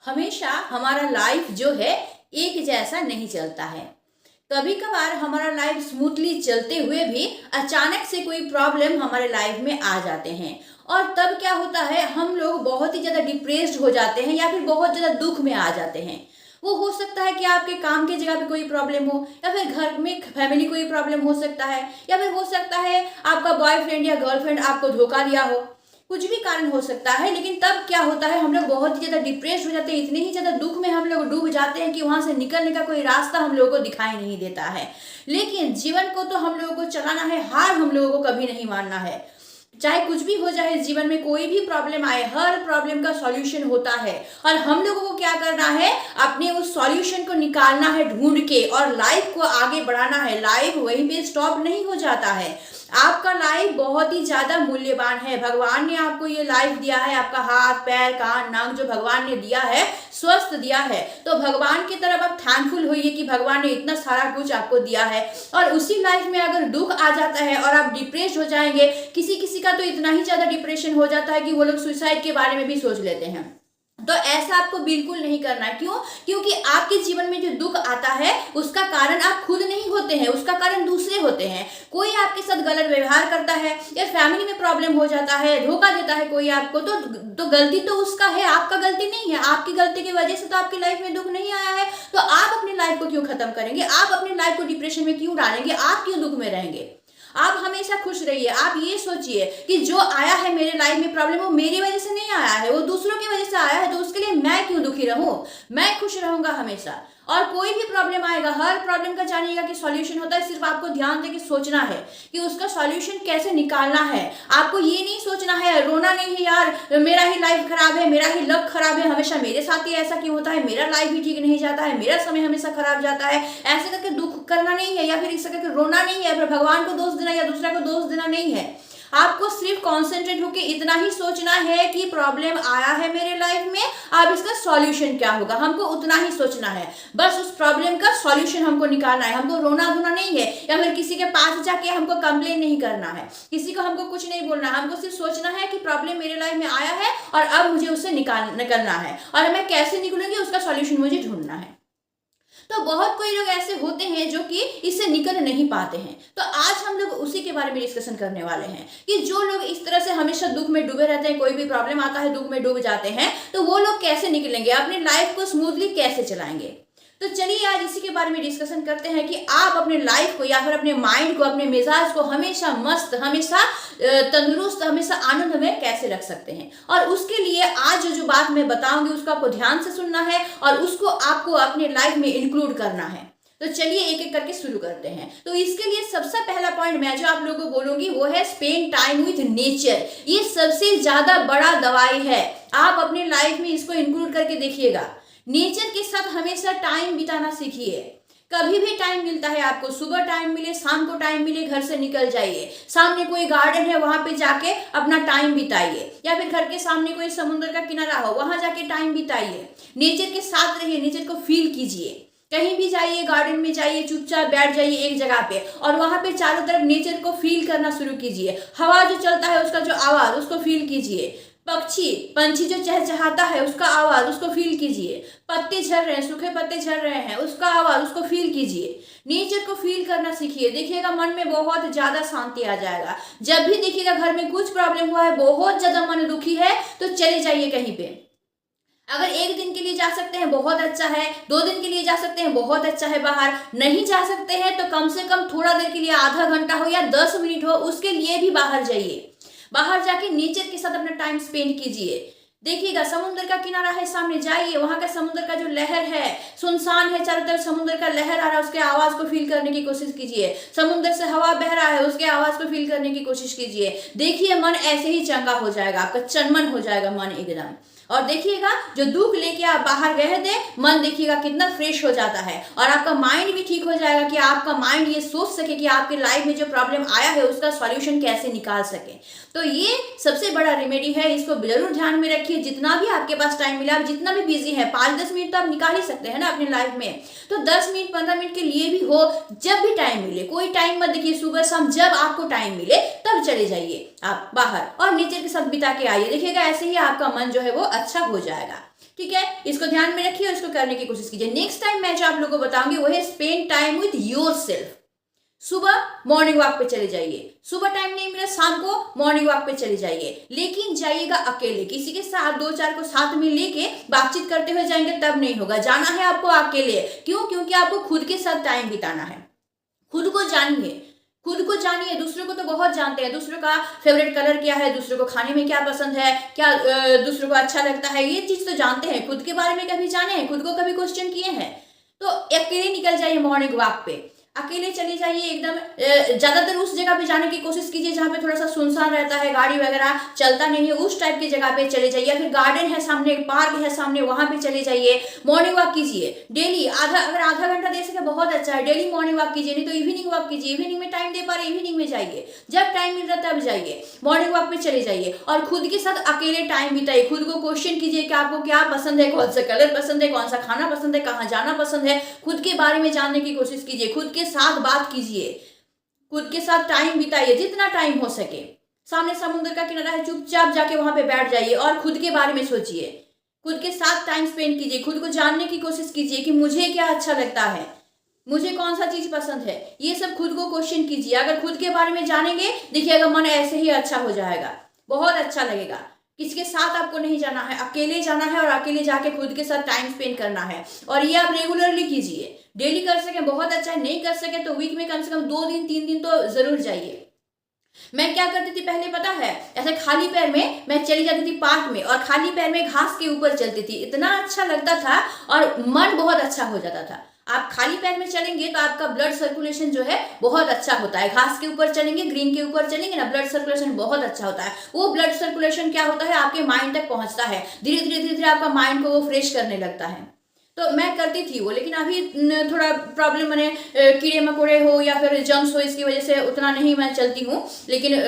हमेशा हमारा लाइफ जो है एक जैसा नहीं चलता है। कभी कभार हमारा लाइफ स्मूथली चलते हुए भी अचानक से कोई प्रॉब्लम हमारे लाइफ में आ जाते हैं और तब क्या होता है, हम लोग बहुत ही ज़्यादा डिप्रेस्ड हो जाते हैं या फिर बहुत ज़्यादा दुख में आ जाते हैं। वो हो सकता है कि आपके काम की जगह पे कोई प्रॉब्लम हो, या फिर घर में फैमिली कोई प्रॉब्लम हो सकता है, या फिर हो सकता है आपका बॉयफ्रेंड या गर्लफ्रेंड आपको धोखा दिया हो। कुछ भी कारण हो सकता है, लेकिन तब क्या होता है, हम लोग बहुत ही ज़्यादा डिप्रेस हो जाते हैं, इतने ही ज़्यादा दुख में हम लोग डूब जाते हैं कि वहाँ से निकलने का कोई रास्ता हम लोगों को दिखाई नहीं देता है। लेकिन जीवन को तो हम लोगों को चलाना है, हार हम लोगों को कभी नहीं मानना है। चाहे कुछ भी हो जाए, जीवन में कोई भी प्रॉब्लम आए, हर प्रॉब्लम का सॉल्यूशन होता है और हम लोगों को क्या करना है, अपने उस सॉल्यूशन को निकालना है ढूंढ के और लाइफ को आगे बढ़ाना है। लाइफ वहीं पे स्टॉप नहीं हो जाता है। आपका लाइफ बहुत ही ज्यादा मूल्यवान है। भगवान ने आपको ये लाइफ दिया है, आपका हाथ पैर कान नाक जो भगवान ने दिया है, स्वस्थ दिया है, तो भगवान की तरफ आप थैंकफुल होइए कि भगवान ने इतना सारा कुछ आपको दिया है। और उसी लाइफ में अगर दुख आ जाता है और आप डिप्रेस हो जाएंगे, किसी किसी का तो इतना ही ज्यादा डिप्रेशन हो जाता है कि वो लोग सुसाइड के बारे में भी सोच लेते हैं। तो ऐसा आपको बिल्कुल नहीं करना है। क्यों? क्योंकि आपके जीवन में जो दुख आता है उसका कारण आप खुद नहीं होते हैं, उसका कारण दूसरे होते हैं। कोई आपके साथ गलत व्यवहार करता है या फैमिली में प्रॉब्लम हो जाता है, धोखा देता है कोई आपको, तो गलती तो उसका है, आपका गलती नहीं है। आपकी गलती की वजह से तो आपकी लाइफ में दुख नहीं आया है, तो आप अपनी लाइफ को क्यों खत्म करेंगे? आप अपनी लाइफ को डिप्रेशन में क्यों डालेंगे? आप क्यों दुख में रहेंगे? आप हमेशा खुश रहिए। आप ये सोचिए कि जो आया है मेरे लाइफ में प्रॉब्लम, वो मेरी वजह से नहीं आया है, वो दूसरों की वजह से आया है, तो उसके लिए मैं क्यों दुखी रहूं? मैं खुश रहूंगा हमेशा। और कोई भी प्रॉब्लम आएगा, हर प्रॉब्लम का जानिएगा कि सॉल्यूशन होता है। सिर्फ आपको ध्यान देके सोचना है कि उसका सॉल्यूशन कैसे निकालना है। आपको ये नहीं सोचना है, रोना नहीं है यार मेरा ही लाइफ खराब है, मेरा ही लक खराब है, हमेशा मेरे साथ ही ऐसा क्यों होता है, मेरा लाइफ ही ठीक नहीं जाता है, मेरा समय हमेशा खराब जाता है। ऐसे करके दुख करना नहीं है, या फिर इस करके रोना नहीं है, फिर भगवान को दोष देना या दूसरा को दोष देना नहीं है। आपको सिर्फ कॉन्सेंट्रेट होकर इतना ही सोचना है कि प्रॉब्लम आया है मेरे लाइफ में, अब इसका सॉल्यूशन क्या होगा, हमको उतना ही सोचना है। बस उस प्रॉब्लम का सॉल्यूशन हमको निकालना है। हमको रोना धोना नहीं है, या फिर किसी के पास जाके हमको कंप्लेन नहीं करना है, किसी को हमको कुछ नहीं बोलना है। हमको सिर्फ सोचना है कि प्रॉब्लम मेरे लाइफ में आया है और अब मुझे उससे निकलना है, और मैं कैसे निकलूंगी उसका सॉल्यूशन मुझे ढूंढना है। तो बहुत कोई लोग ऐसे होते हैं जो कि इससे निकल नहीं पाते हैं। तो आज हम लोग उसी के बारे में डिस्कशन करने वाले हैं कि जो लोग इस तरह से हमेशा दुख में डूबे रहते हैं, कोई भी प्रॉब्लम आता है दुख में डूब जाते हैं, तो वो लोग कैसे निकलेंगे, अपनी लाइफ को स्मूथली कैसे चलाएंगे। तो चलिए आज इसी के बारे में डिस्कशन करते हैं कि आप अपने लाइफ को या फिर अपने माइंड को, अपने मिजाज को हमेशा मस्त, हमेशा तंदुरुस्त, हमेशा आनंद में कैसे रख सकते हैं। और उसके लिए आज जो बात मैं बताऊंगी उसको आपको ध्यान से सुनना है और उसको आपको अपने लाइफ में इंक्लूड करना है। तो चलिए एक एक करके शुरू करते हैं। तो इसके लिए सबसे पहला पॉइंट मैं जो आप लोगों को बोलूंगी वो है स्पेंड टाइम विथ नेचर। ये सबसे ज्यादा बड़ा दवाई है। आप अपने लाइफ में इसको इंक्लूड करके देखिएगा। नेचर के साथ हमेशा टाइम बिताना सीखिए। कभी भी टाइम मिलता है आपको, सुबह टाइम मिले, शाम को टाइम मिले, घर से निकल जाइए। सामने कोई गार्डन है वहां पे जाके अपना टाइम बिताइए, या फिर घर के सामने कोई समुद्र का किनारा हो वहां जाके टाइम बिताइए। नेचर के साथ रहिए, नेचर को फील कीजिए। कहीं भी जाइए, गार्डन में जाइए, चुपचाप बैठ जाइए एक जगह पे और वहां पे चारों तरफ नेचर को फील करना शुरू कीजिए। हवा जो चलता है उसका जो आवाज उसको फील कीजिए। पंछी जो चहचहाता है उसका आवाज उसको फील कीजिए। पत्ते झड़ रहे हैं, सूखे पत्ते झड़ रहे हैं, उसका आवाज उसको फील कीजिए। नेचर को फील करना सीखिए। देखिएगा मन में बहुत ज्यादा शांति आ जाएगा। जब भी देखिएगा घर में कुछ प्रॉब्लम हुआ है, बहुत ज्यादा मन दुखी है, तो चले जाइए कहीं पे। अगर एक दिन के लिए जा सकते हैं बहुत अच्छा है, 2 दिन के लिए जा सकते हैं बहुत अच्छा है। बाहर नहीं जा सकते हैं तो कम से कम थोड़ा देर के लिए, आधा घंटा हो या 10 मिनट हो, उसके लिए भी बाहर जाइए। बाहर जाके नेचर के साथ अपना टाइम स्पेंड कीजिए। देखिएगा समुद्र का किनारा है सामने, जाइए वहां का समुद्र का जो लहर है, सुनसान है चारों तरफ, समुद्र का लहर आ रहा है, उसके आवाज को फील करने की कोशिश कीजिए। समुद्र से हवा बह रहा है, उसके आवाज को फील करने की कोशिश कीजिए। देखिए मन ऐसे ही चंगा हो जाएगा, आपका चनमन हो जाएगा मन एकदम। और देखिएगा जो दुख लेके आप बाहर गए थे, मन देखिएगा कितना फ्रेश हो जाता है और आपका माइंड भी ठीक हो जाएगा कि आपका माइंड ये सोच सके कि आपके लाइफ में जो प्रॉब्लम आया है उसका सॉल्यूशन कैसे निकाल सके। तो ये सबसे बड़ा रेमेडी है, इसको जरूर ध्यान में रखिए। जितना भी आपके पास टाइम मिला, आप जितना भी बिजी है, 5-10 मिनट तो आप निकाल ही सकते हैं ना अपने लाइफ में। तो 10 मिनट 15 मिनट के लिए भी हो, जब भी टाइम मिले, कोई टाइम मत देखिए, सुबह शाम जब आपको टाइम मिले तब चले जाइए आप बाहर और नेचर के साथ बिता के आइए। देखिएगा ऐसे ही आपका मन जो है वो अच्छा हो जाएगा। ठीक है, इसको ध्यान में रखिए और इसको करने की कोशिश कीजिए। नेक्स्ट टाइम मैं जो आप लोगों को बताऊंगी वो है spend time with your self. सुबह मॉर्निंग वॉक पे चले जाइए, सुबह टाइम नहीं मिला शाम को मॉर्निंग वॉक पे चले जाइए, लेकिन जाइएगा अकेले, किसी के साथ दो चार को साथ में लेके बातचीत करते हुए जाएंगे तब नहीं होगा, जाना है आपको अकेले। क्यों? क्योंकि आपको खुद के साथ टाइम बिताना है। खुद को जानिए, खुद को जानिए। दूसरों को तो बहुत जानते हैं, दूसरों का फेवरेट कलर क्या है, दूसरों को खाने में क्या पसंद है, क्या दूसरों को अच्छा लगता है, ये चीज तो जानते हैं। खुद के बारे में कभी जाने हैं? खुद को कभी क्वेश्चन किए हैं? तो अकेले निकल जाइए मॉर्निंग वॉक पे, अकेले चले जाइए एकदम। ज्यादातर उस जगह पे जाने की कोशिश कीजिए जहाँ पे थोड़ा सा सुनसान रहता है, गाड़ी वगैरह चलता नहीं है, उस टाइप की जगह पे चले जाइए। या फिर गार्डन है सामने, पार्क है सामने, वहां पे चले जाइए, मॉर्निंग वॉक कीजिए डेली। अगर आधा घंटा दे सके बहुत अच्छा है, डेली मॉर्निंग वॉक कीजिए, नहीं तो इवनिंग वॉक कीजिए। इवनिंग में टाइम दे पा रहे इवनिंग में जाइए, जब टाइम मिल रहा है तब जाइए, मॉर्निंग वॉक पे चले जाइए और खुद के साथ अकेले टाइम बिताइए। खुद को क्वेश्चन कीजिए कि आपको क्या पसंद है, कौन सा कलर पसंद है, कौन सा खाना पसंद है, कहाँ जाना पसंद है। खुद के बारे में जानने की कोशिश कीजिए, खुद के साथ बात कीजिए, खुद के साथ टाइम बिताइए जितना टाइम हो सके। सामने समुद्र का किनारा है, चुपचाप जाके वहां पे बैठ जाइए और खुद के बारे में सोचिए, खुद के साथ टाइम स्पेंड कीजिए, खुद को जानने की कोशिश कीजिए कि मुझे क्या अच्छा लगता है, मुझे कौन सा चीज पसंद है, ये सब खुद को क्वेश्चन कीजिए। अगर खुद के बारे में जानेंगे देखिएगा मन ऐसे ही अच्छा हो जाएगा, बहुत अच्छा लगेगा। किसी के साथ आपको नहीं जाना है, अकेले जाना है और अकेले जाके खुद के साथ टाइम स्पेंड करना है। और ये आप रेगुलरली कीजिए, डेली कर सके बहुत अच्छा है, नहीं कर सके तो वीक में कम से कम 2 दिन 3 दिन तो जरूर जाइए। मैं क्या करती थी पहले पता है, ऐसे खाली पैर में मैं चली जाती थी पार्क में और खाली पैर में घास के ऊपर चलती थी, इतना अच्छा लगता था और मन बहुत अच्छा हो जाता था। आप खाली पैर में चलेंगे तो आपका ब्लड सर्कुलेशन जो है बहुत अच्छा होता है। घास के ऊपर चलेंगे, ग्रीन के ऊपर चलेंगे ना, ब्लड सर्कुलेशन बहुत अच्छा होता है। वो ब्लड सर्कुलेशन क्या होता है, आपके माइंड तक पहुंचता है, धीरे धीरे धीरे धीरे आपका माइंड को वो फ्रेश करने लगता है। तो मैं करती थी वो, लेकिन अभी थोड़ा प्रॉब्लम, मैंने कीड़े मकोड़े हो या फिर जम्स हो, इसकी वजह से उतना नहीं मैं चलती हूँ। लेकिन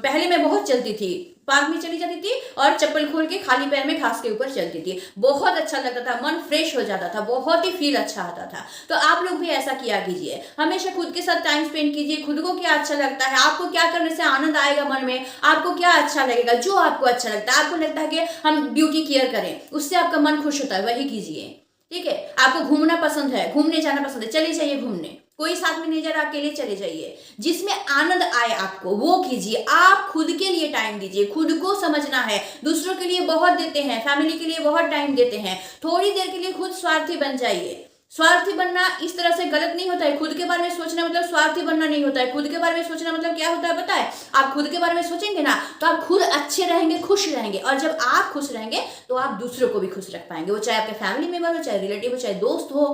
पहले मैं बहुत चलती थी, पार्क में चली जाती थी और चप्पल खोल के खाली पैर में घास के ऊपर चलती थी, बहुत अच्छा लगता था, मन फ्रेश हो जाता था, बहुत ही फील अच्छा आता था। तो आप लोग भी ऐसा किया कीजिए, हमेशा खुद के साथ टाइम स्पेंड कीजिए। खुद को क्या अच्छा लगता है, आपको क्या करने से आनंद आएगा मन में, आपको क्या अच्छा लगेगा, जो आपको अच्छा लगता है, आपको लगता है कि हम ब्यूटी केयर करें, उससे आपका मन खुश होता है, वही कीजिए। ठीक है, आपको घूमना पसंद है, घूमने जाना पसंद है, चले जाइए घूमने, कोई साथ में नहीं जा रहा, अकेले चले जाइए, जिसमें आनंद आए आपको वो कीजिए। आप खुद के लिए टाइम दीजिए, खुद को समझना है। दूसरों के लिए बहुत देते हैं, फैमिली के लिए बहुत टाइम देते हैं, थोड़ी देर के लिए खुद स्वार्थी बन जाइए। स्वार्थी बनना इस तरह से गलत नहीं होता है, खुद के बारे में सोचना मतलब स्वार्थी बनना नहीं होता है। खुद के बारे में सोचना मतलब क्या होता है पता है, आप खुद के बारे में सोचेंगे ना तो आप खुद अच्छे रहेंगे, खुश रहेंगे, और जब आप खुश रहेंगे तो आप दूसरों को भी खुश रख पाएंगे, वो चाहे आपके फैमिली मेंबर हो, चाहे रिलेटिव हो, चाहे दोस्त हो।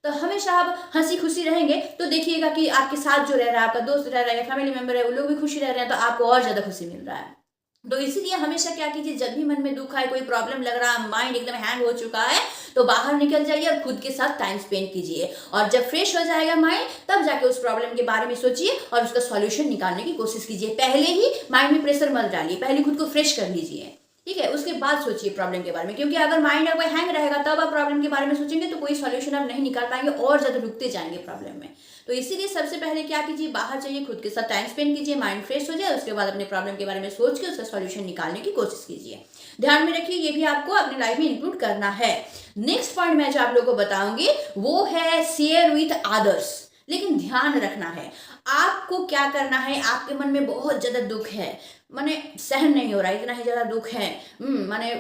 तो हमेशा आप हंसी खुशी रहेंगे तो देखिएगा कि आपके साथ जो रह रहा है, आपका दोस्त रह रहा है, फैमिली मेंबर है, वो लोग भी खुशी रह रहे हैं, तो आपको और ज्यादा खुशी मिल रहा है। तो इसीलिए हमेशा क्या कीजिए, जब भी मन में दुख आए, कोई प्रॉब्लम लग रहा है, माइंड एकदम हैंग हो चुका है, तो बाहर निकल जाइए और खुद के साथ टाइम स्पेंड कीजिए। और जब फ्रेश हो जाएगा माइंड, तब जाके उस प्रॉब्लम के बारे में सोचिए और उसका सॉल्यूशन निकालने की कोशिश कीजिए। पहले ही माइंड में प्रेशर मत डालिए, पहले खुद को फ्रेश कर लीजिए, ठीक है, उसके बाद सोचिए प्रॉब्लम के बारे में। क्योंकि अगर माइंड आपका हैंग रहेगा तब आप प्रॉब्लम के बारे में सोचेंगे तो कोई सॉल्यूशन आप नहीं निकाल पाएंगे और ज्यादा रुकते जाएंगे प्रॉब्लम में। तो इसीलिए सबसे पहले क्या कीजिए, बाहर जाइए, खुद के साथ टाइम स्पेंड कीजिए, माइंड फ्रेश हो जाए, उसके बाद अपने प्रॉब्लम के बारे में सोच के उसका सॉल्यूशन निकालने की कोशिश कीजिए। ध्यान में रखिए, ये भी आपको अपने लाइफ में इंक्लूड करना है। नेक्स्ट पॉइंट मैं जो आप लोगों को बताऊंगी वो है शेयर विथ अदर्स। लेकिन ध्यान रखना है, आपको क्या करना है, आपके मन में बहुत ज्यादा दुख है, माने सहन नहीं हो रहा है, इतना ही ज्यादा दुख है, माने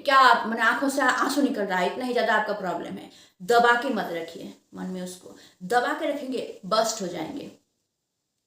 क्या माने आंखों से आंसू निकल रहा है, इतना ही ज्यादा आपका प्रॉब्लम है, दबा के मत रखिए मन में, उसको दबा के रखेंगे बस्ट हो जाएंगे,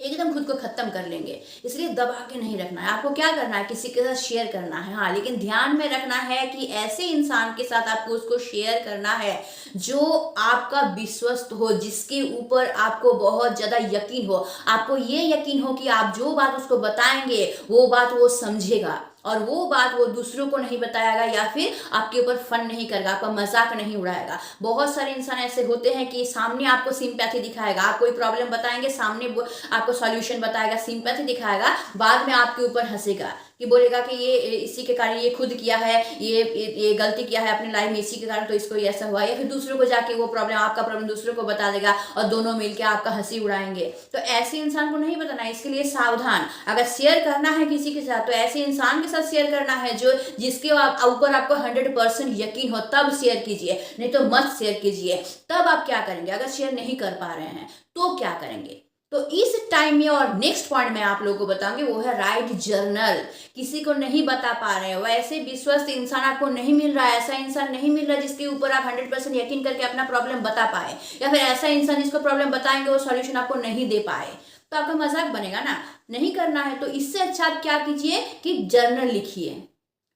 एकदम खुद को खत्म कर लेंगे। इसलिए दबा के नहीं रखना है, आपको क्या करना है, किसी के साथ शेयर करना है, हाँ, लेकिन ध्यान में रखना है कि ऐसे इंसान के साथ आपको उसको शेयर करना है जो आपका विश्वस्त हो, जिसके ऊपर आपको बहुत ज्यादा यकीन हो, आपको ये यकीन हो कि आप जो बात उसको बताएंगे वो बात वो समझेगा और वो बात वो दूसरों को नहीं बताएगा या फिर आपके ऊपर फन नहीं करेगा, आपका मजाक नहीं उड़ाएगा। बहुत सारे इंसान ऐसे होते हैं कि सामने आपको सिंपैथी दिखाएगा, आप कोई प्रॉब्लम बताएंगे, सामने आपको सॉल्यूशन बताएगा, सिंपैथी दिखाएगा, बाद में आपके ऊपर हंसेगा। कि बोलेगा कि ये इसी के कारण ये खुद किया है, ये गलती किया है अपनी लाइफ में इसी के कारण, तो इसको ये ऐसा हुआ, या फिर दूसरों को जाके वो प्रॉब्लम, आपका प्रॉब्लम दूसरों को बता देगा और दोनों मिलकर आपका हंसी उड़ाएंगे। तो ऐसे इंसान को नहीं बताना है। इसके लिए सावधान। अगर शेयर करना है किसी के साथ तो ऐसे इंसान के साथ शेयर करना है जो जिसके ऊपर आपको 100% यकीन हो, तब शेयर कीजिए, नहीं तो मत शेयर कीजिए। तब आप क्या करेंगे, अगर शेयर नहीं कर पा रहे हैं तो क्या करेंगे? तो इस टाइम में और नेक्स्ट पॉइंट मैं आप लोगों को बताऊंगी वो है राइट जर्नल। किसी को नहीं बता पा रहे हो, वैसे विश्वस्त इंसान आपको नहीं मिल रहा है, ऐसा इंसान नहीं मिल रहा जिसके ऊपर आप 100% यकीन करके अपना प्रॉब्लम बता पाए, या फिर ऐसा इंसान जिसको प्रॉब्लम बताएंगे वो सॉल्यूशन आपको नहीं दे पाए, तो आपका मजाक बनेगा ना। नहीं करना है तो इससे अच्छा आप क्या कीजिए कि जर्नल लिखिए,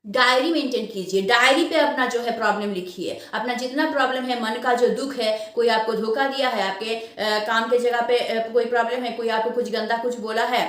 डायरी मेंटेन कीजिए। डायरी पे अपना जो है प्रॉब्लम लिखिए, अपना जितना प्रॉब्लम है, मन का जो दुख है, कोई आपको धोखा दिया है, आपके काम के जगह पे कोई प्रॉब्लम है, कोई आपको कुछ गंदा कुछ बोला है,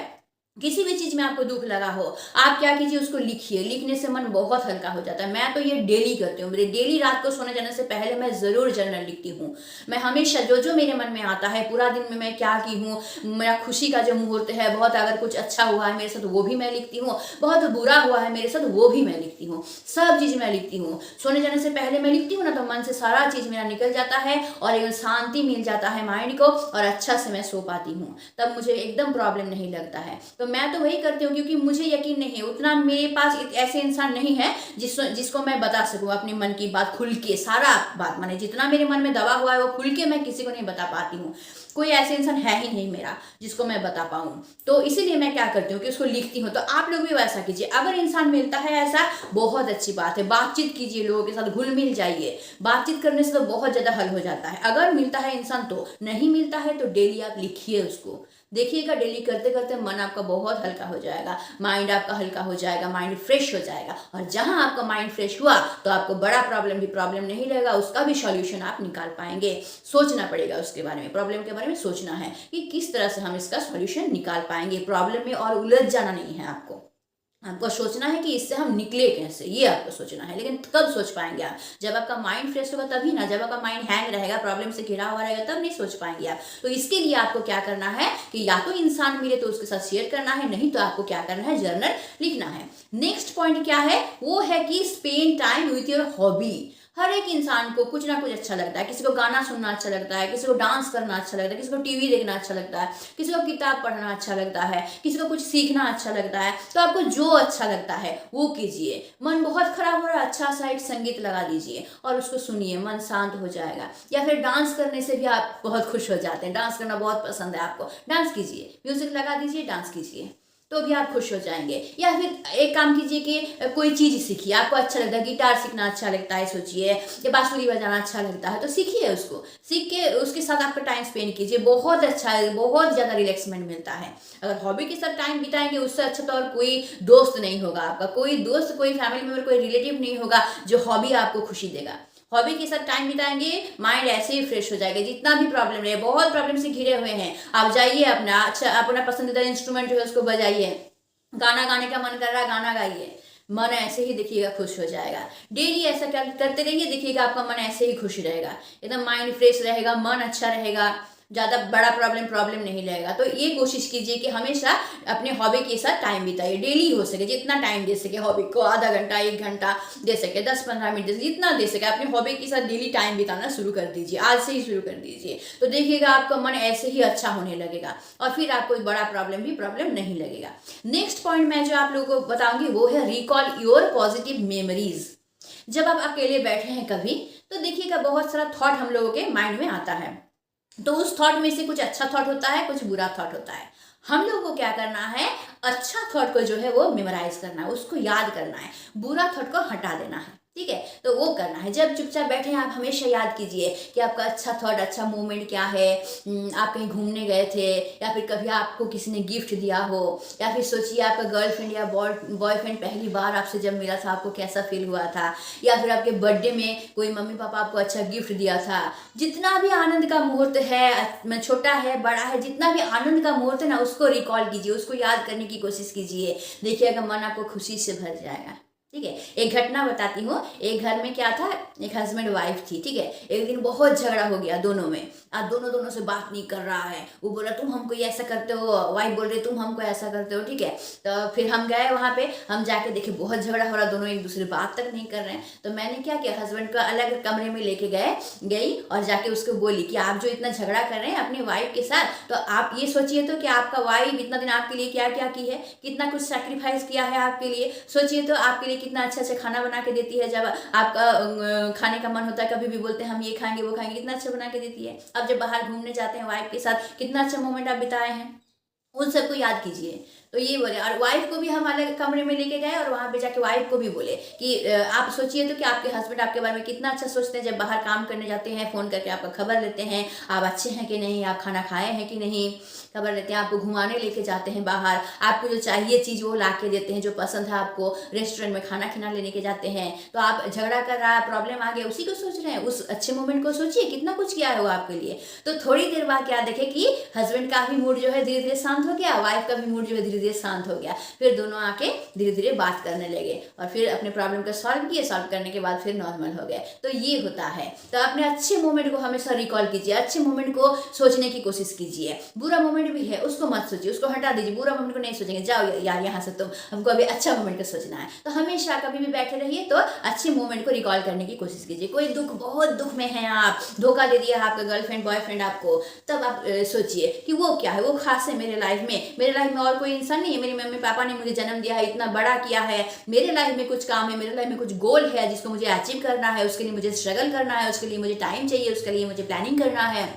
किसी भी चीज में आपको दुख लगा हो, आप क्या कीजिए उसको लिखिए। लिखने से मन बहुत हल्का हो जाता है। मैं तो ये डेली करती हूँ, मेरे डेली रात को सोने जाने से पहले मैं जरूर जर्नल लिखती हूँ। मैं हमेशा जो जो मेरे मन में आता है, पूरा दिन में मैं क्या की हूँ, मेरा खुशी का जो मुहूर्त है, बहुत अगर कुछ अच्छा हुआ है मेरे साथ वो भी मैं लिखती हूँ, बहुत बुरा हुआ है मेरे साथ वो भी मैं लिखती हूँ, सब चीज मैं लिखती हूँ। सोने जाने से पहले मैं लिखती हूँ ना, तो मन से सारा चीज मेरा निकल जाता है और एकदम शांति मिल जाता है माइंड को, और अच्छा से मैं सो पाती हूँ, तब मुझे एकदम प्रॉब्लम नहीं लगता है। तो मैं तो वही करती हूँ, क्योंकि मुझे यकीन नहीं है, उतना मेरे पास ऐसे इंसान नहीं है जिसको मैं बता सकूँ अपने मन की बात खुल के, सारा बात, माने जितना मेरे मन में दबा हुआ है वो खुल के मैं किसी को नहीं बता पाती हूँ। कोई ऐसे इंसान है ही नहीं मेरा जिसको मैं बता पाऊँ। तो इसीलिए मैं क्या करती हूँ कि उसको लिखती हूँ। तो आप लोग भी वैसा कीजिए। अगर इंसान मिलता है ऐसा, बहुत अच्छी बात है, बातचीत कीजिए, लोगों के साथ घुल मिल जाइए। बातचीत करने से तो बहुत ज्यादा हल हो जाता है। अगर मिलता है इंसान तो, नहीं मिलता है तो डेली आप लिखिए उसको, देखिएगा डेली करते करते मन आपका बहुत हल्का हो जाएगा, माइंड आपका हल्का हो जाएगा, माइंड फ्रेश हो जाएगा। और जहां आपका माइंड फ्रेश हुआ तो आपको बड़ा प्रॉब्लम नहीं रहेगा, उसका भी सॉल्यूशन आप निकाल पाएंगे। सोचना पड़ेगा उसके बारे में, प्रॉब्लम के बारे में सोचना है कि किस तरह से हम इसका सॉल्यूशन निकाल पाएंगे। प्रॉब्लम में और उलझ जाना नहीं है आपको सोचना है कि इससे हम निकले कैसे, ये आपको सोचना है। लेकिन कब सोच पाएंगे आप? जब आपका माइंड फ्रेश होगा तभी ना। जब आपका माइंड हैंग रहेगा, प्रॉब्लम से घिरा हुआ रहेगा, तब नहीं सोच पाएंगे आप। तो इसके लिए आपको क्या करना है कि या तो इंसान मिले तो उसके साथ शेयर करना है, नहीं तो आपको क्या करना है, जर्नल लिखना है। नेक्स्ट पॉइंट क्या है, वो है कि spend time with your hobby. हर एक इंसान को कुछ ना कुछ अच्छा लगता है। किसी को गाना सुनना अच्छा लगता है, किसी को डांस करना अच्छा लगता है, किसी को टीवी देखना अच्छा लगता है, किसी को किताब पढ़ना अच्छा लगता है, किसी को कुछ सीखना अच्छा लगता है। तो आपको जो अच्छा लगता है वो कीजिए। मन बहुत खराब हो रहा है, अच्छा सा एक संगीत लगा दीजिए और उसको सुनिए, मन शांत हो जाएगा। या फिर डांस करने से भी आप बहुत खुश हो जाते हैं, डांस करना बहुत पसंद है आपको, डांस कीजिए, म्यूजिक लगा दीजिए, डांस कीजिए, तो भी आप खुश हो जाएंगे। या फिर एक काम कीजिए कि कोई चीज़ सीखिए, आपको अच्छा लगता है, गिटार सीखना अच्छा लगता है, सोचिए, या बांसुरी बजाना अच्छा लगता है तो सीखिए, उसको सीख के उसके साथ आपका टाइम स्पेंड कीजिए। बहुत अच्छा है, बहुत ज़्यादा रिलैक्समेंट मिलता है। अगर हॉबी के साथ टाइम बिताएंगे, उससे अच्छा तो और कोई दोस्त नहीं होगा आपका, कोई दोस्त, कोई फैमिली मेंबर, कोई रिलेटिव नहीं होगा जो हॉबी आपको खुशी देगा। हॉबी के साथ टाइम बिताएंगे, माइंड ऐसे ही फ्रेश हो जाएगा। जितना भी प्रॉब्लम रहे, बहुत प्रॉब्लम से घिरे हुए हैं, आप जाइए, अपना पसंदीदा इंस्ट्रूमेंट जो है उसको बजाइए, गाना गाने का मन कर रहा है गाना गाइए, मन ऐसे ही देखिएगा खुश हो जाएगा। डेली ऐसा करते रहिए, देखिएगा आपका मन ऐसे ही खुश रहेगा, एकदम माइंड फ्रेश रहेगा, मन अच्छा रहेगा, ज़्यादा बड़ा प्रॉब्लम नहीं रहेगा। तो ये कोशिश कीजिए कि हमेशा अपने हॉबी के साथ टाइम बिताइए, डेली हो सके जितना टाइम दे सके हॉबी को, आधा घंटा 1 घंटा दे सके, 10-15 मिनट दे सके, जितना दे सके अपने हॉबी के साथ डेली टाइम बिताना शुरू कर दीजिए, आज से ही शुरू कर दीजिए। तो देखिएगा आपका मन ऐसे ही अच्छा होने लगेगा और फिर आपको बड़ा प्रॉब्लम नहीं लगेगा। नेक्स्ट पॉइंट मैं जो आप लोगों को बताऊंगी वो है रिकॉल योर पॉजिटिव मेमोरीज। जब आप अकेले बैठे हैं कभी, तो देखिएगा बहुत सारा थॉट हम लोगों के माइंड में आता है, तो उस थॉट में से कुछ अच्छा थॉट होता है, कुछ बुरा थॉट होता है। हम लोगों को क्या करना है, अच्छा थॉट को जो है वो मेमोराइज करना है, उसको याद करना है, बुरा थॉट को हटा देना है, ठीक है। तो वो करना है। जब चुपचाप बैठे हैं आप हमेशा याद कीजिए कि आपका अच्छा थॉट, अच्छा मोमेंट क्या है। आप कहीं घूमने गए थे, या फिर कभी आपको किसी ने गिफ्ट दिया हो, या फिर सोचिए आपका गर्लफ्रेंड या बॉयफ्रेंड पहली बार आपसे जब मिला था, आपको कैसा फील हुआ था, या फिर आपके बर्थडे में कोई मम्मी पापा आपको अच्छा गिफ्ट दिया था। जितना भी आनंद का मुहूर्त है, छोटा है बड़ा है, जितना भी आनंद का मुहूर्त है ना, उसको रिकॉल कीजिए, उसको याद करने की कोशिश कीजिए। देखिएगा मन आपको खुशी से भर जाएगा। ठीक है। एक घटना बताती हूँ। एक घर में क्या था, एक हस्बैंड वाइफ थी, ठीक है। एक दिन बहुत झगड़ा हो गया दोनों में। आज दोनों से बात नहीं कर रहा है। वो बोला तुम हमको ये ऐसा करते हो, वाइफ बोल रही तुम हमको ऐसा करते हो, ठीक है। तो फिर हम गए वहाँ पे, हम जाके देखे बहुत झगड़ा हो रहा, दोनों एक दूसरे बात तक नहीं कर रहे हैं। तो मैंने क्या किया, हस्बैंड को अलग कमरे में लेके गई और जाके उसको बोली कि आप जो इतना झगड़ा कर रहे हैं अपनी वाइफ के साथ, तो आप ये सोचिए तो कि आपका वाइफ इतना दिन आपके लिए क्या क्या की है, कितना कुछ सेक्रीफाइस किया है आपके लिए। सोचिए तो आपके लिए कितना अच्छा अच्छा खाना बना के देती है। जब आपका खाने का मन होता है, कभी भी बोलते हैं हम ये खाएंगे वो खाएंगे, कितना अच्छा बना के देती है। अब जब बाहर घूमने जाते हैं वाइफ के साथ, कितना अच्छा मोमेंट आप बिताए हैं, उन सबको याद कीजिए। तो ये बोले, और वाइफ को भी हम अलग कमरे में लेके गए और वहाँ पे जाके वाइफ को भी बोले कि आप सोचिए तो कि आपके हस्बैंड आपके बारे में कितना अच्छा सोचते हैं। जब बाहर काम करने जाते हैं फ़ोन करके आपका खबर लेते हैं, आप अच्छे हैं कि नहीं, आप खाना खाए हैं कि नहीं, खबर लेते हैं, आपको घुमाने लेके जाते हैं बाहर, आपको जो चाहिए चीज़ वो ला के देते हैं, जो पसंद है आपको, रेस्टोरेंट में खाना खिला लेने के जाते हैं। तो आप झगड़ा कर रहा है, प्रॉब्लम आ गया, उसी को सोच रहे हैं, उस अच्छे मोमेंट को सोचिए, कितना कुछ किया है वो आपके लिए। तो थोड़ी देर बाद क्या देखे कि हस्बैंड का भी मूड जो है धीरे धीरे शांत हो गया, वाइफ का भी मूड जो है धीरे धीरे शांत हो गया। फिर दोनों आके धीरे धीरे बात करने लगे और फिर अपने प्रॉब्लम को सॉल्व किए, सॉल्व करने के बाद फिर नॉर्मल हो गए। तो ये होता है। तो अपने अच्छे मोमेंट को हमेशा रिकॉल कीजिए, अच्छे मोमेंट को सोचने की कोशिश कीजिए। बुरा मोमेंट भी है उसको मत सोचिए, उसको हटा दीजिए, बुरा मोमेंट को नहीं सोचेंगे, जाओ यार यहाँ से, तुम हमको अभी अच्छा मोमेंट को सोचना है। तो हमेशा कभी भी बैठे रहिए तो अच्छे मोमेंट को रिकॉल करने की कोशिश कीजिए। कोई दुख, बहुत दुख में है आप, धोखा दे दिया आपका गर्लफ्रेंड बॉयफ्रेंड आपको, तब आप सोचिए कि वो क्या है, वो खास है मेरे लाइफ में, मेरे लाइफ में और कोई इंसान नहीं है, मेरी मम्मी पापा ने मुझे जन्म दिया है, इतना बड़ा किया है, मेरे लाइफ में कुछ काम है, मेरे लाइफ में कुछ गोल है जिसको मुझे अचीव करना है, उसके लिए मुझे स्ट्रगल करना है, उसके लिए मुझे टाइम चाहिए, उसके लिए मुझे प्लानिंग करना है।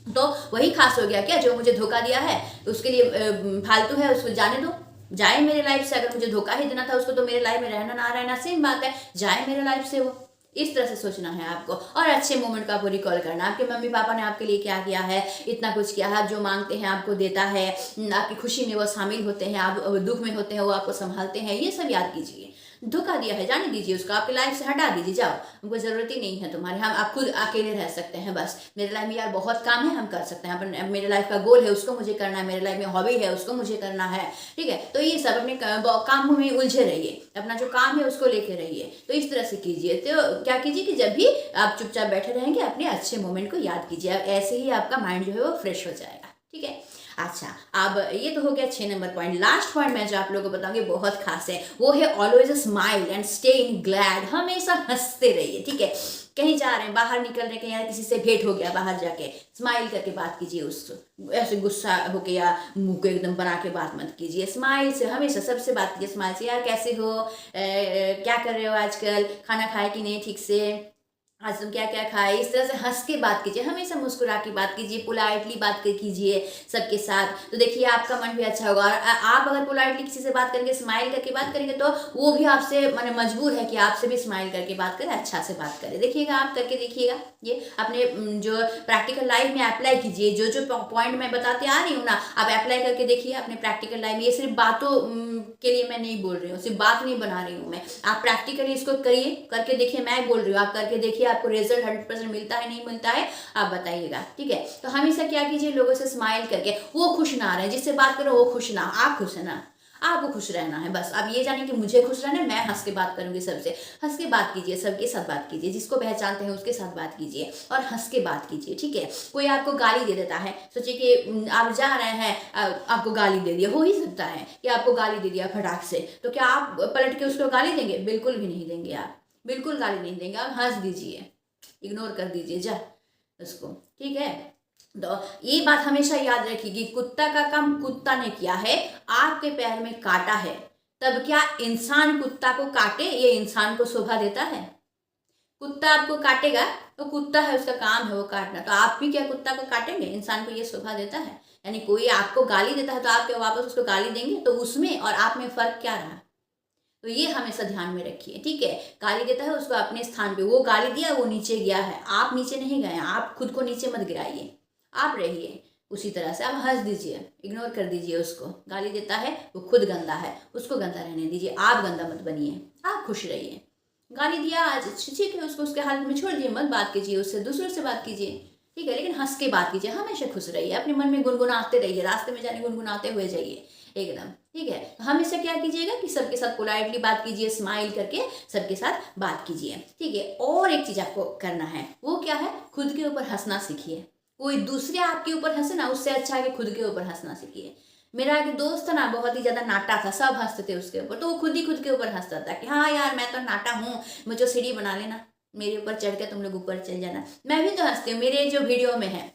तो वही खास हो गया क्या, जो मुझे धोखा दिया है उसके लिए फालतू है, उसको जाने दो, जाए मेरे लाइफ से। अगर मुझे धोखा ही देना था उसको तो मेरे लाइफ में रहना ना रहना सेम बात है, जाए मेरे लाइफ से वो। इस तरह से सोचना है आपको और अच्छे मोमेंट को आपको रिकॉल करना। आपके मम्मी पापा ने आपके लिए क्या किया है, इतना कुछ किया है, आप जो मांगते हैं आपको देता है, आपकी खुशी में वो शामिल होते हैं, आप दुख में होते हैं वो आपको संभालते हैं, ये सब याद कीजिए। धोखा दिया है जाने दीजिए उसको, आपकी लाइफ से हटा दीजिए, जाओ, हमको ज़रूरत ही नहीं है तुम्हारे, हम आप खुद अकेले रह सकते हैं, बस मेरे लाइफ में यार बहुत काम है, हम कर सकते हैं, अपन मेरे लाइफ का गोल है उसको मुझे करना है, मेरे लाइफ में हॉबी है उसको मुझे करना है, ठीक है। तो ये सब अपने कामों में उलझे रहिए, अपना जो काम है उसको लेके रहिए। तो इस तरह से कीजिए। तो क्या कीजिए कि जब भी आप चुपचाप बैठे रहेंगे अपने अच्छे मोमेंट को याद कीजिए, ऐसे ही आपका माइंड जो है वो फ्रेश हो जाएगा, ठीक है। अच्छा, अब ये तो हो गया 6 नंबर पॉइंट। लास्ट पॉइंट मैं जो आप लोगों को बताऊंगी बहुत खास है, वो है always smile and stay in glad. हमेशा हंसते रहिए, ठीक है। कहीं जा रहे हैं, बाहर निकल रहे, कहीं किसी से भेंट हो गया, बाहर जाके स्माइल करके बात कीजिए उससे, ऐसे गुस्सा होके या मुंह को एकदम बना के बात मत कीजिए। स्माइल से हमेशा सबसे बात कीजिए, स्माइल से, यार कैसे हो, क्या कर रहे हो आजकल, खाना खाए कि नहीं ठीक से, आज तुम क्या क्या खाए, इस तरह से हंस के बात कीजिए, हमेशा मुस्कुरा के बात कीजिए, पोलाइटली बात कीजिए सबके साथ। तो देखिए आपका मन भी अच्छा होगा। और आप अगर पोलाइटली किसी से बात करेंगे, स्माइल करके बात करेंगे, तो वो भी आपसे माने मजबूर है कि आपसे भी स्माइल करके बात करे, अच्छा से बात करे। देखिएगा, आप करके देखिएगा, ये अपने जो प्रैक्टिकल लाइफ में अप्लाई कीजिए। जो जो पॉइंट मैं बताते आ रही हूँ ना, आप अप्लाई करके देखिए अपने प्रैक्टिकल लाइफ में। ये सिर्फ बातों के लिए मैं नहीं बोल रही हूँ, सिर्फ बात नहीं बना रही हूँ मैं, आप प्रैक्टिकली इसको करिए, करके देखिए। मैं बोल रही हूँ आप करके देखिए, आपको रिजल्ट 100% मिलता है नहीं मिलता है आप बताइएगा, ठीक है। तो हमेशा क्या कीजिए, लोगों से स्माइल करके, वो खुश ना रहे, जिससे बात करो वो खुश ना, आप खुश है ना, आपको खुश रहना है बस। आप ये जाने कि मुझे खुश रहना है, मैं हंस के बात करूंगी सबसे, हंस के बात कीजिए, सबके साथ बात कीजिए, जिसको पहचानते हैं उसके साथ बात कीजिए और हंस के बात कीजिए, ठीक है। कोई आपको गाली दे देता है, सोचिए कि आप जा रहे हैं, आपको गाली दे दिया, हो ही सकता है कि आपको गाली दे दिया फटाक से, तो क्या आप पलट के उसको गाली देंगे? बिल्कुल भी नहीं देंगे, आप बिल्कुल गाली नहीं देंगे, आप हंस दीजिए, इग्नोर कर दीजिए जा उसको, ठीक है। तो ये बात हमेशा याद रखिए, कुत्ता का काम कुत्ता ने किया है, आपके पैर में काटा है, तब क्या इंसान कुत्ता को काटे, ये इंसान को शोभा देता है? कुत्ता आपको काटेगा तो कुत्ता है, उसका काम है वो काटना, तो आप भी क्या कुत्ता को काटेंगे? इंसान को ये शोभा देता है? यानी कोई आपको गाली देता है तो आप क्या वापस उसको गाली देंगे? तो उसमें और आप में फर्क क्या रहा? तो ये हमेशा ध्यान में रखिए, ठीक है। गाली देता है उसको अपने स्थान पे, वो गाली दिया वो नीचे गया है, आप नीचे नहीं गए, आप खुद को नीचे मत गिराइए, आप रहिए उसी तरह से। आप हंस दीजिए, इग्नोर कर दीजिए उसको, गाली देता है वो खुद गंदा है, उसको गंदा रहने दीजिए, आप गंदा मत बनिए, आप खुश रहिए। गाली दिया आज ठीक है, उसको उसके हालत में छोड़ दिए, मत बात कीजिए उससे, दूसरों से बात कीजिए, ठीक है, लेकिन हंस के बात कीजिए, हमेशा खुश रहिए, अपने मन में गुनगुनाते रहिए, रास्ते में जाने गुनगुनाते हुए जाइए एकदम, ठीक है। तो हमेशा क्या कीजिएगा कि सबके साथ पोलाइटली बात कीजिए, स्माइल करके सबके साथ बात कीजिए, ठीक है। और एक चीज आपको करना है, वो क्या है, खुद के ऊपर हंसना सीखिए। कोई दूसरे आपके ऊपर हंसे ना, उससे अच्छा है कि खुद के ऊपर हंसना सीखिए। मेरा एक दोस्त था ना, बहुत ही ज्यादा नाटा था, सब हंसते थे उसके ऊपर, तो वो खुद के ऊपर हंसता था कि हाँ यार मैं तो नाटा हूँ, मुझे सीढ़ी बना लेना, मेरे ऊपर चढ़ के तुम लोग ऊपर चल जाना। मैं भी तो हंसती हूँ, मेरे जो वीडियो में है,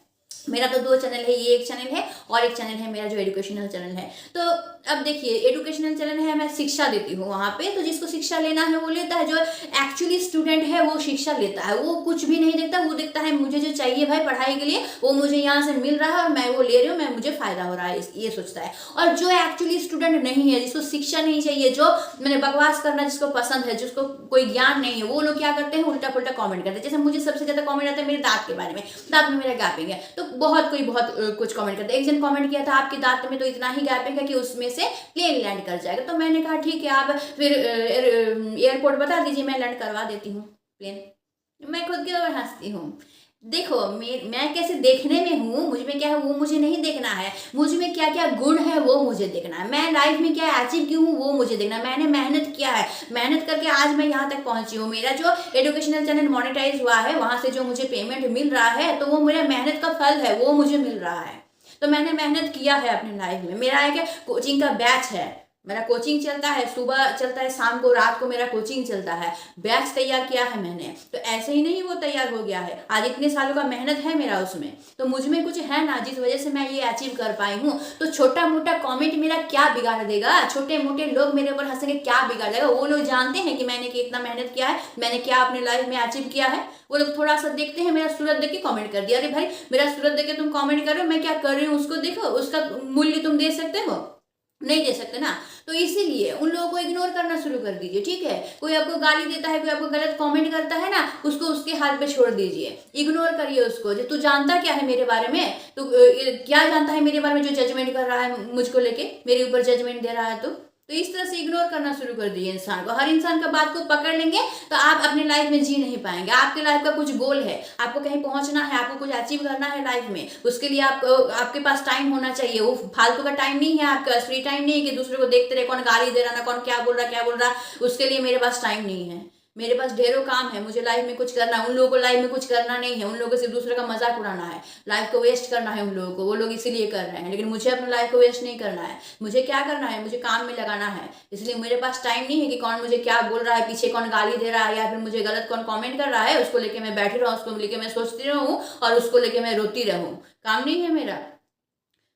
मेरा तो 2 चैनल है, ये एक चैनल है और एक चैनल है मेरा जो एजुकेशनल चैनल है। तो अब देखिए, एजुकेशनल चैनल है, मैं शिक्षा देती हूँ वहाँ पे, तो जिसको शिक्षा लेना है वो लेता है, जो एक्चुअली स्टूडेंट है वो शिक्षा लेता है, वो कुछ भी नहीं देखता, वो देखता है मुझे जो चाहिए भाई पढ़ाई के लिए वो मुझे यहाँ से मिल रहा है और मैं वो ले रही हूँ, मैं मुझे फायदा हो रहा है, ये सोचता है। और जो एक्चुअली स्टूडेंट नहीं है, जिसको शिक्षा नहीं चाहिए, जो मैंने बकवास करना जिसको पसंद है, जिसको कोई ज्ञान नहीं है, वो लोग क्या करते हैं, उल्टा पुल्टा कॉमेंट करते हैं। जैसे मुझे सबसे ज्यादा कॉमेंट आता है मेरे दांत के बारे में, दांत में मेरा गैपिंग है, तो बहुत कुछ कमेंट करते हैं। एक जन कमेंट किया था आपके दांत में तो इतना ही गैपिंग है कि उसमें से प्लेन लैंड कर जाएगा, तो मैंने कहा ठीक है, आप फिर एयरपोर्ट बता दीजिए, मैं लैंड करवा देती हूँ प्लेन। मैं खुद के ऊपर हंसती हूँ। देखो मैं कैसे देखने में हूँ, मुझ में क्या है वो मुझे नहीं देखना है, मुझ में क्या क्या गुण है वो मुझे देखना है, मैं लाइफ में क्या अचीव की हूँ वो मुझे देखना है। मैंने मेहनत किया है, मेहनत करके आज मैं यहाँ तक पहुंची हूँ। मेरा जो एजुकेशनल चैनल मोनेटाइज हुआ है, वहां से जो मुझे पेमेंट मिल रहा है, तो वो मेरा मेहनत का फल है, वो मुझे मिल रहा है। तो मैंने मेहनत किया है अपने लाइफ में। मेरा एक कोचिंग का बैच है, मेरा कोचिंग चलता है, सुबह चलता है, शाम को रात को मेरा कोचिंग चलता है, बैच तैयार किया है मैंने। तो ऐसे ही नहीं वो तैयार हो गया है, आज इतने सालों का मेहनत है मेरा उसमें, तो मुझ में कुछ है ना जिस वजह से मैं ये अचीव कर पाई हूँ। तो छोटा मोटा कमेंट मेरा क्या बिगाड़ देगा, छोटे मोटे लोग मेरे ऊपर हंसेंगे, क्या बिगाड़ देगा। वो लोग जानते हैं कि मैंने कितना मेहनत किया है, मैंने क्या अपने लाइफ में अचीव किया है। वो लोग थोड़ा सा देखते हैं, मेरा सूरत देख के कमेंट कर दिया, अरे भाई मेरा सूरत देख के तुम कमेंट कर रहे हो, मैं क्या कर रही हूँ उसको देखो, उसका मूल्य तुम दे सकते हो, नहीं दे सकते ना। तो इसीलिए उन लोगों को इग्नोर करना शुरू कर दीजिए, ठीक है। कोई आपको गाली देता है, कोई आपको गलत कमेंट करता है ना, उसको उसके हाल पे छोड़ दीजिए, इग्नोर करिए उसको। जो तू जानता क्या है मेरे बारे में, तू क्या जानता है मेरे बारे में, जो जजमेंट कर रहा है मुझको लेके, मेरे ऊपर जजमेंट दे रहा है, तो इस तरह से इग्नोर करना शुरू कर दीजिए इंसान को। हर इंसान का बात को पकड़ लेंगे तो आप अपने लाइफ में जी नहीं पाएंगे। आपके लाइफ का कुछ गोल है, आपको कहीं पहुंचना है, आपको कुछ अचीव करना है लाइफ में, उसके लिए आपको आपके पास टाइम होना चाहिए। वो फालतू का टाइम नहीं है आपका, फ्री टाइम नहीं है कि दूसरे को देखते रहे कौन गाली दे रहा ना कौन क्या बोल रहा, उसके लिए मेरे पास टाइम नहीं है। मेरे पास ढेरों काम है, मुझे लाइफ में कुछ करना है। उन लोगों को लाइफ में कुछ करना नहीं है, उन लोगों को सिर्फ दूसरे का मजाक उड़ाना है, लाइफ को वेस्ट करना है उन लोगों को, वो लोग इसीलिए कर रहे हैं। लेकिन मुझे अपनी लाइफ को वेस्ट नहीं करना है, मुझे क्या करना है, मुझे काम में लगाना है। इसलिए मेरे पास टाइम नहीं है कि कौन मुझे क्या बोल रहा है, पीछे कौन गाली दे रहा है, या फिर मुझे गलत कौन कॉमेंट कर रहा है, उसको लेके मैं बैठी रहूँ, उसको लेके मैं सोचती रहूँ और उसको लेके मैं रोती रहूँ। काम नहीं है मेरा,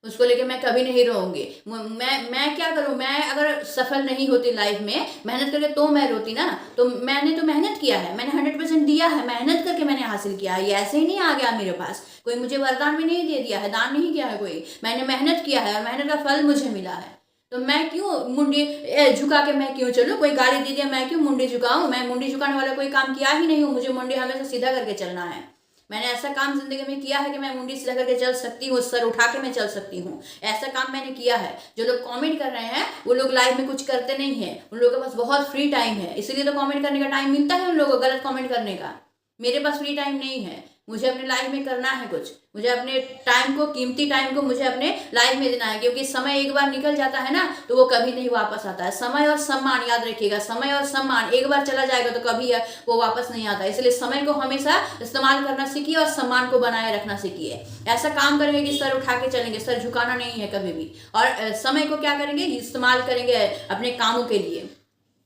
उसको लेके मैं कभी नहीं रहूंगी। मैं क्या करूं, मैं अगर सफल नहीं होती लाइफ में मेहनत करके तो मैं रोती ना। तो मैंने तो मेहनत किया है, मैंने 100% दिया है, मेहनत करके मैंने हासिल किया है। ये ऐसे ही नहीं आ गया मेरे पास, कोई मुझे वरदान में नहीं दे दिया है, दान नहीं किया है कोई, मैंने मेहनत किया है और मेहनत का फल मुझे मिला है। तो मैं क्यों मुंडी झुका के मैं क्यों चलूँ, कोई गाली दे दिया मैं क्यों मुंडी झुकाऊं। मैं मुंडी झुकाने वाला कोई काम किया ही नहीं हूँ, मुझे मुंडी हमेशा सीधा करके चलना है। मैंने ऐसा काम जिंदगी में किया है कि मैं मुंडी सीधा करके चल सकती हूँ, सर उठा के मैं चल सकती हूँ, ऐसा काम मैंने किया है। जो लोग कमेंट कर रहे हैं वो लोग लाइफ में कुछ करते नहीं है, उन लोगों के पास बहुत फ्री टाइम है, इसीलिए तो कमेंट करने का टाइम मिलता है उन लोगों को गलत कमेंट करने का। मेरे पास फ्री टाइम नहीं है, मुझे अपने लाइफ में करना है कुछ, मुझे अपने टाइम को, कीमती टाइम को मुझे अपने लाइफ में देना है। क्योंकि समय एक बार निकल जाता है ना तो वो कभी नहीं वापस आता है। समय और सम्मान याद रखिएगा, समय और सम्मान एक बार चला जाएगा तो कभी वो वापस नहीं आता। इसलिए समय को हमेशा इस्तेमाल करना सीखिए और सम्मान को बनाए रखना सीखिए। ऐसा काम करेंगे कि सर उठा के चलेंगे, सर झुकाना नहीं है कभी भी। और समय को क्या करेंगे, इस्तेमाल करेंगे अपने कामों के लिए,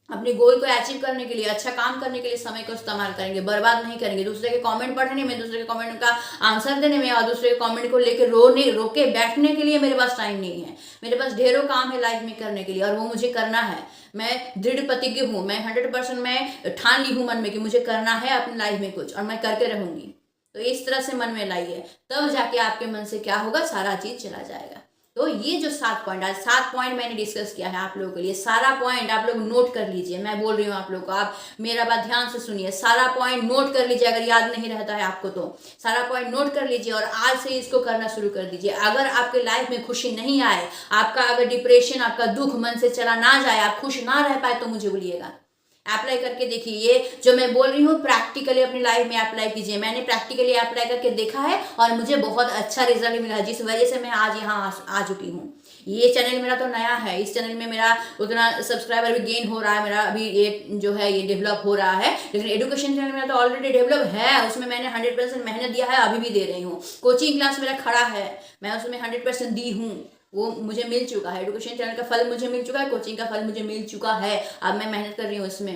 अपने गोल को अचीव करने के लिए, अच्छा काम करने के लिए समय को इस्तेमाल करेंगे, बर्बाद नहीं करेंगे। दूसरे के कमेंट पढ़ने में, दूसरे के कमेंट का आंसर देने में और दूसरे के कमेंट को लेकर रोके बैठने के लिए मेरे पास टाइम नहीं है। मेरे पास ढेरों काम है लाइफ में करने के लिए और वो मुझे करना है। मैं दृढ़ प्रतिज्ञ हूँ, मैं 100% मैं ठान ली हूँ मन में कि मुझे करना है अपनी लाइफ में कुछ और मैं करके रहूंगी। तो इस तरह से मन में लाइए, तब जाके आपके मन से क्या होगा, सारा चीज चला जाएगा। तो ये जो 7 पॉइंट, आज 7 पॉइंट मैंने डिस्कस किया है आप लोगों के लिए। सारा पॉइंट आप लोग नोट कर लीजिए, मैं बोल रही हूँ आप लोग को, आप मेरा बात ध्यान से सुनिए, सारा पॉइंट नोट कर लीजिए। अगर याद नहीं रहता है आपको तो सारा पॉइंट नोट कर लीजिए और आज से इसको करना शुरू कर दीजिए। अगर आपके लाइफ में खुशी नहीं आए, आपका अगर डिप्रेशन, आपका दुख मन से चला ना जाए, आप खुश ना रह पाए, तो मुझे बोलिएगा, अप्लाई करके देखिए। ये जो मैं बोल रही हूँ प्रैक्टिकली अपनी लाइफ में अप्लाई कीजिए। मैंने प्रैक्टिकली अप्लाई करके देखा है और मुझे बहुत अच्छा रिजल्ट मिला है, जिस वजह से मैं आज यहाँ आ चुकी हूँ। ये चैनल मेरा तो नया है, इस चैनल में मेरा उतना सब्सक्राइबर भी गेन हो रहा है, मेरा अभी ये जो है ये डेवलप हो रहा है, लेकिन एजुकेशन चैनल मेरा तो ऑलरेडी डेवलप है, उसमें मैंने 100% मेहनत दिया है, अभी भी दे रही हूँ। कोचिंग क्लास मेरा खड़ा है, मैं उसमें 100% दी हूँ, वो मुझे मिल चुका है। एजुकेशन चैनल का फल मुझे मिल चुका है, कोचिंग का फल मुझे मिल चुका है, अब मैं मेहनत कर रही हूँ इसमें।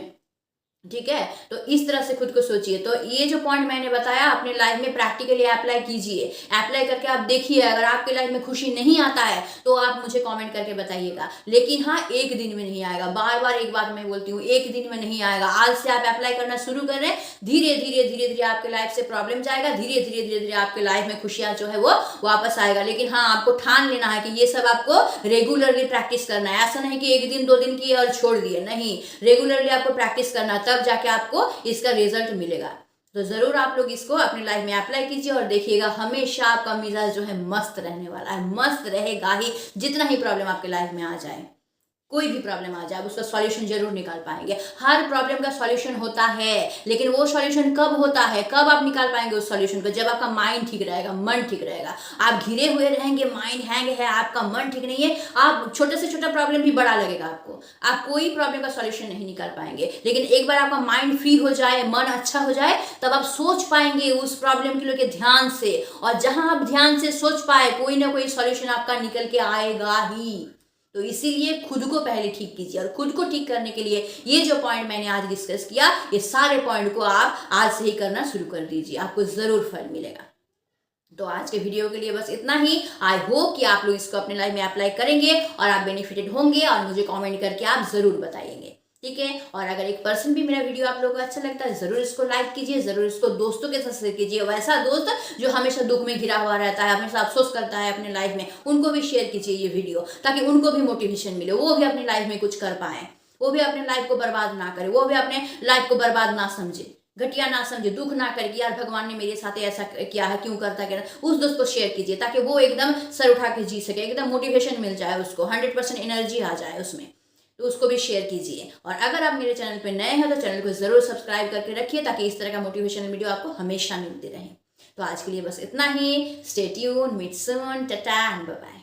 ठीक है, तो इस तरह से खुद को सोचिए। तो ये जो पॉइंट मैंने बताया अपने लाइफ में प्रैक्टिकली अप्लाई कीजिए, अप्लाई करके आप देखिए, अगर आपके लाइफ में खुशी नहीं आता है तो आप मुझे कमेंट करके बताइएगा। लेकिन हाँ, एक दिन में नहीं आएगा, बार बार एक बात मैं बोलती हूँ, एक दिन में नहीं आएगा। आज से आप अप्लाई करना शुरू कर रहे हैं, धीरे धीरे धीरे धीरे आपके लाइफ से प्रॉब्लम जाएगा, धीरे धीरे धीरे धीरे आपके लाइफ में खुशियां जो है वो वापस आएगा। लेकिन हाँ, आपको ठान लेना है कि ये सब आपको रेगुलरली प्रैक्टिस करना है। ऐसा नहीं कि एक दिन 2 दिन किए और छोड़ दिए, नहीं, रेगुलरली आपको प्रैक्टिस करना, तब जाके आपको इसका रिजल्ट मिलेगा। तो जरूर आप लोग इसको अपनी लाइफ में अप्लाई कीजिए और देखिएगा, हमेशा आपका मिजाज जो है मस्त रहने वाला है, मस्त रहेगा ही। जितना ही प्रॉब्लम आपके लाइफ में आ जाए, कोई भी प्रॉब्लम आ जाए, उसका सॉल्यूशन जरूर निकाल पाएंगे। हर प्रॉब्लम का सॉल्यूशन होता है, लेकिन वो सॉल्यूशन कब होता है, कब आप निकाल पाएंगे उस सॉल्यूशन को? जब आपका माइंड ठीक रहेगा, मन ठीक रहेगा। आप घिरे हुए रहेंगे, माइंड हैंग है, आपका मन ठीक नहीं है, आप छोटे से छोटा प्रॉब्लम भी बड़ा लगेगा आपको, आप कोई प्रॉब्लम का सॉल्यूशन नहीं निकाल पाएंगे। लेकिन एक बार आपका माइंड फ्री हो जाए, मन अच्छा हो जाए, तब आप सोच पाएंगे उस प्रॉब्लम के लेके ध्यान से, और जहां आप ध्यान से सोच पाए, कोई ना कोई सॉल्यूशन आपका निकल के आएगा ही। तो इसीलिए खुद को पहले ठीक कीजिए, और खुद को ठीक करने के लिए ये जो पॉइंट मैंने आज डिस्कस किया, ये सारे पॉइंट को आप आज से ही करना शुरू कर दीजिए, आपको जरूर फल मिलेगा। तो आज के वीडियो के लिए बस इतना ही। आई होप कि आप लोग इसको अपने लाइफ में अप्लाई करेंगे और आप बेनिफिटेड होंगे, और मुझे कमेंट करके आप जरूर बताइएंगे, ठीक है। और अगर एक पर्सन भी मेरा वीडियो आप लोगों को अच्छा लगता है, जरूर इसको लाइक कीजिए, जरूर इसको दोस्तों के साथ शेयर कीजिए। वैसा दोस्त जो हमेशा दुख में घिरा हुआ रहता है, हमेशा अफसोस करता है अपने लाइफ में, उनको भी शेयर कीजिए ये वीडियो, ताकि उनको भी मोटिवेशन मिले, वो भी अपनी लाइफ में कुछ कर पाए, वो भी अपने लाइफ को बर्बाद ना करे, वो भी अपने लाइफ को बर्बाद ना समझे, घटिया ना समझे, दुख ना करे कि यार भगवान ने मेरे साथ ऐसा किया है, क्यों करता है। उस दोस्त को शेयर कीजिए, ताकि वो एकदम सर उठा के जी सके, एकदम मोटिवेशन मिल जाए उसको, 100% एनर्जी आ जाए उसमें। तो उसको भी शेयर कीजिए। और अगर आप मेरे चैनल पे नए हैं तो चैनल को जरूर सब्सक्राइब करके रखिए, ताकि इस तरह का मोटिवेशनल वीडियो आपको हमेशा मिलते रहे। तो आज के लिए बस इतना ही। Stay tune, meet soon, tata and bye bye.